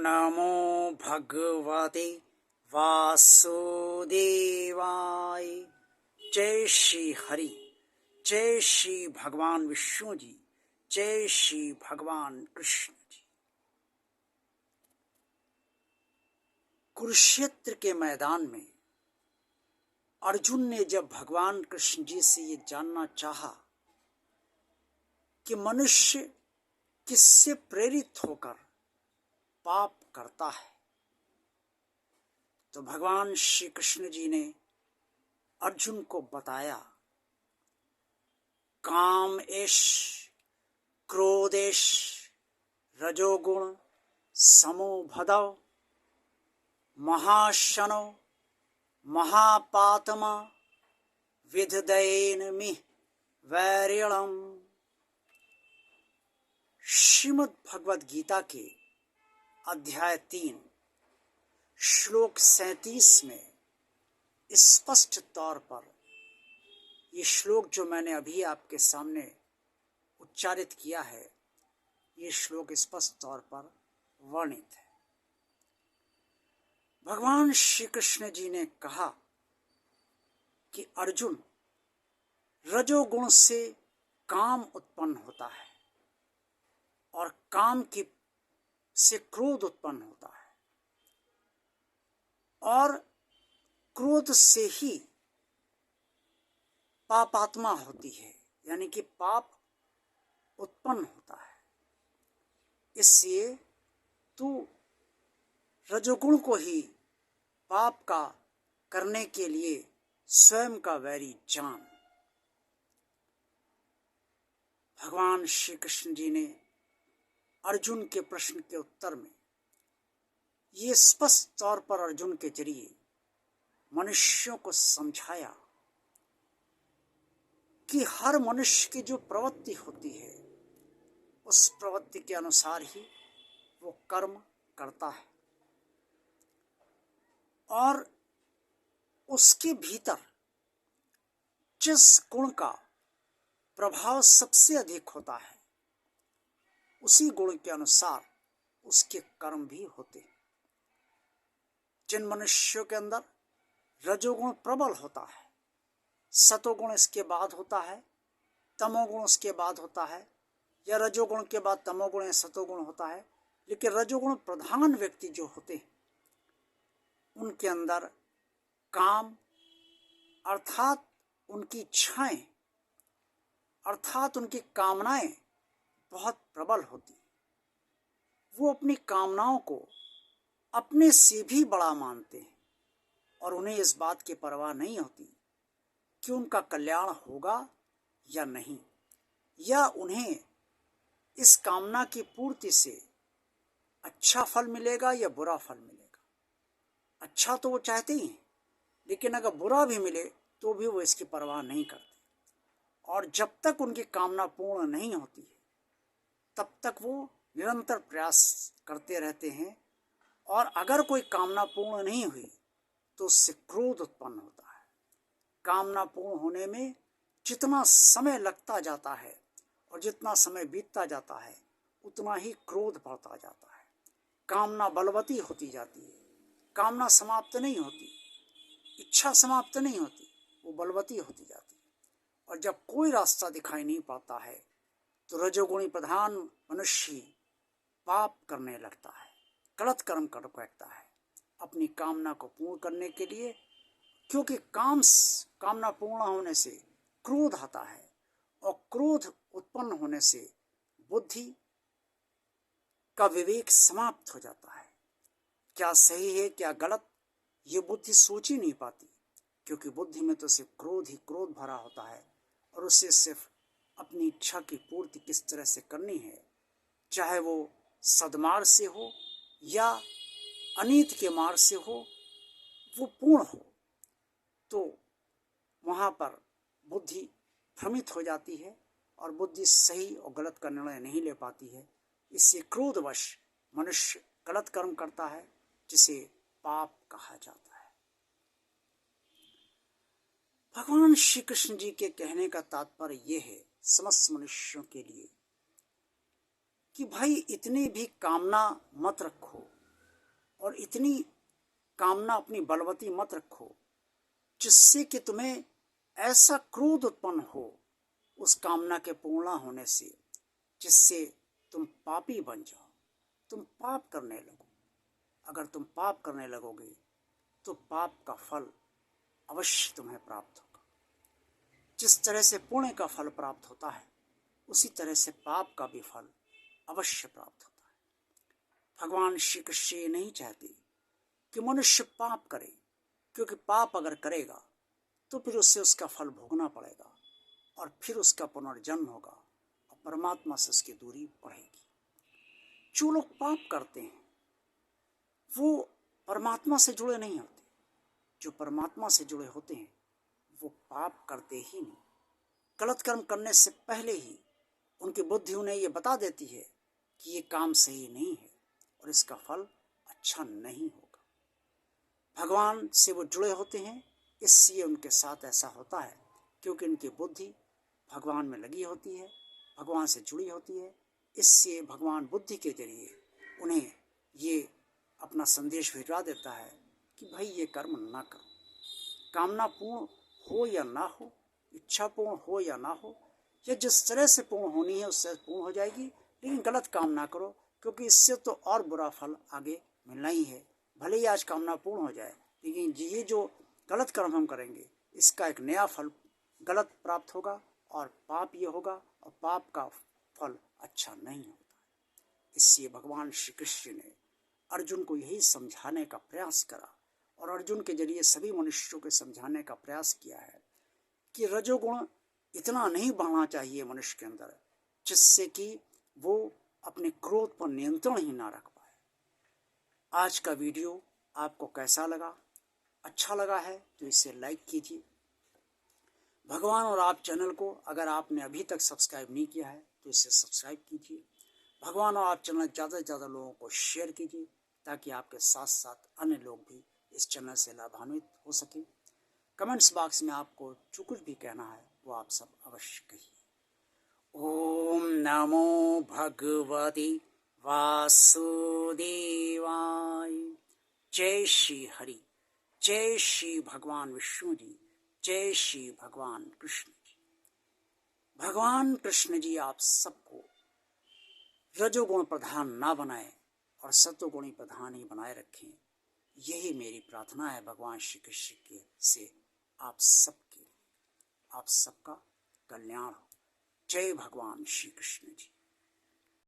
नमो भगवते वासुदेवाय। जय श्री हरि, जय श्री भगवान विष्णु जी, जय श्री भगवान कृष्ण जी। कुरुक्षेत्र के मैदान में अर्जुन ने जब भगवान कृष्ण जी से ये जानना चाहा कि मनुष्य किससे प्रेरित होकर पाप करता है, तो भगवान श्री कृष्ण जी ने अर्जुन को बताया, काम एश, क्रोधेश, रजोगुण, समोभदव, महाशनो, महापातमा, विदधेनमि वैरिणम। श्रीमद् भगवद गीता के अध्याय 3 श्लोक 37 में स्पष्ट तौर पर ये श्लोक जो मैंने अभी आपके सामने उच्चारित किया है, ये श्लोक स्पष्ट तौर पर वर्णित है। भगवान श्री कृष्ण जी ने कहा कि अर्जुन, रजोगुण से काम उत्पन्न होता है और काम की से क्रोध उत्पन्न होता है और क्रोध से ही पापात्मा होती है, यानी कि पाप उत्पन्न होता है। इसलिए तू रजोगुण को ही पाप का करने के लिए स्वयं का वैरी जान। भगवान श्री कृष्ण जी ने अर्जुन के प्रश्न के उत्तर में ये स्पष्ट तौर पर अर्जुन के जरिए मनुष्यों को समझाया कि हर मनुष्य की जो प्रवृत्ति होती है, उस प्रवृत्ति के अनुसार ही वो कर्म करता है और उसके भीतर जिस गुण का प्रभाव सबसे अधिक होता है, उसी गुण के अनुसार उसके कर्म भी होते हैं। जिन मनुष्यों के अंदर रजोगुण प्रबल होता है, सतोगुण इसके बाद होता है, तमोगुण उसके बाद होता है, या रजोगुण के बाद तमोगुण या सतोगुण होता है, लेकिन रजोगुण प्रधान व्यक्ति जो होते हैं, उनके अंदर काम अर्थात उनकी इच्छाएं अर्थात उनकी कामनाएं बहुत प्रबल होती। वो अपनी कामनाओं को अपने से भी बड़ा मानते हैं और उन्हें इस बात की परवाह नहीं होती कि उनका कल्याण होगा या नहीं, या उन्हें इस कामना की पूर्ति से अच्छा फल मिलेगा या बुरा फल मिलेगा। अच्छा तो वो चाहते ही हैं, लेकिन अगर बुरा भी मिले तो भी वो इसकी परवाह नहीं करते। और जब तक उनकी कामना पूर्ण नहीं होती है, तब तक वो निरंतर प्रयास करते रहते हैं, और अगर कोई कामना पूर्ण नहीं हुई तो उससे क्रोध उत्पन्न होता है। कामना पूर्ण होने में जितना समय लगता जाता है और जितना समय बीतता जाता है, उतना ही क्रोध बढ़ता जाता है। कामना बलवती होती जाती है, कामना समाप्त नहीं होती, इच्छा समाप्त नहीं होती, वो बलवती होती जाती है। और जब कोई रास्ता दिखाई नहीं पाता है तो रजोगुणी प्रधान मनुष्य पाप करने लगता है, गलत कर्म कर बैठता है अपनी कामना को पूर्ण करने के लिए, क्योंकि कामना पूर्ण होने से क्रोध आता है और क्रोध उत्पन्न होने से बुद्धि का विवेक समाप्त हो जाता है। क्या सही है क्या गलत, ये बुद्धि सोच ही नहीं पाती, क्योंकि बुद्धि में तो सिर्फ क्रोध ही क्रोध भरा होता है और उसे सिर्फ अपनी इच्छा की पूर्ति किस तरह से करनी है, चाहे वो सद्मार्ग से हो या अनीत के मार्ग से हो, वो पूर्ण हो, तो वहाँ पर बुद्धि भ्रमित हो जाती है और बुद्धि सही और गलत का निर्णय नहीं ले पाती है। इससे क्रोधवश मनुष्य गलत कर्म करता है, जिसे पाप कहा जाता है। भगवान श्री कृष्ण जी के कहने का तात्पर्य यह है समस्त मनुष्यों के लिए कि भाई इतनी भी कामना मत रखो और इतनी कामना अपनी बलवती मत रखो जिससे कि तुम्हें ऐसा क्रोध उत्पन्न हो उस कामना के पूर्ण होने से, जिससे तुम पापी बन जाओ, तुम पाप करने लगो। अगर तुम पाप करने लगोगे तो पाप का फल अवश्य तुम्हें प्राप्त होगा। जिस तरह से पुण्य का फल प्राप्त होता है उसी तरह से पाप का भी फल अवश्य प्राप्त होता है। भगवान श्री कृष्ण ये नहीं चाहते कि मनुष्य पाप करे, क्योंकि पाप अगर करेगा तो फिर उससे उसका फल भोगना पड़ेगा और फिर उसका पुनर्जन्म होगा और परमात्मा से उसकी दूरी बढ़ेगी। जो लोग पाप करते हैं वो परमात्मा से जुड़े नहीं होते। जो परमात्मा से जुड़े होते हैं वो पाप करते ही नहीं। गलत कर्म करने से पहले ही उनकी बुद्धि उन्हें ये बता देती है कि ये काम सही नहीं है और इसका फल अच्छा नहीं होगा। भगवान से वो जुड़े होते हैं, इसलिए उनके साथ ऐसा होता है, क्योंकि उनकी बुद्धि भगवान में लगी होती है, भगवान से जुड़ी होती है। इससे भगवान बुद्धि के जरिए उन्हें ये अपना संदेश भिजवा देता है कि भाई ये कर्म ना करो। कामना पूर्ण हो या ना हो, इच्छा पूर्ण हो या ना हो, या जिस तरह से पूर्ण होनी है उससे पूर्ण हो जाएगी, लेकिन गलत काम ना करो, क्योंकि इससे तो और बुरा फल आगे मिलना ही है। भले ही आज कामना पूर्ण हो जाए, लेकिन ये जो गलत कर्म हम करेंगे इसका एक नया फल गलत प्राप्त होगा और पाप ये होगा और पाप का फल अच्छा नहीं होता है। इसलिए भगवान श्री कृष्ण ने अर्जुन को यही समझाने का प्रयास करा और अर्जुन के जरिए सभी मनुष्यों को समझाने का प्रयास किया है कि रजोगुण इतना नहीं बढ़ना चाहिए मनुष्य के अंदर जिससे कि वो अपने क्रोध पर नियंत्रण ही ना रख पाए। आज का वीडियो आपको कैसा लगा? अच्छा लगा है तो इसे लाइक कीजिए। भगवान और आप चैनल को अगर आपने अभी तक सब्सक्राइब नहीं किया है तो इसे सब्सक्राइब कीजिए। भगवान और आप चैनल ज़्यादा से ज़्यादा लोगों को शेयर कीजिए ताकि आपके साथ साथ अन्य लोग भी इस चैनल से लाभान्वित हो सकें। कमेंट्स बॉक्स में आपको जो कुछ भी कहना है वो आप सब अवश्य कहिए। ओम नमो भगवते वासुदेवाय। जय श्री हरि, जय श्री भगवान विष्णु जी, जय श्री भगवान कृष्ण जी। भगवान कृष्ण जी आप सबको रजोगुण प्रधान ना बनाए और सत्वगुणी प्रधान ही बनाए रखें, यही मेरी प्रार्थना है भगवान श्री कृष्ण के से आप सबके लिए। आप सबका कल्याण हो। जय भगवान श्री कृष्ण जी।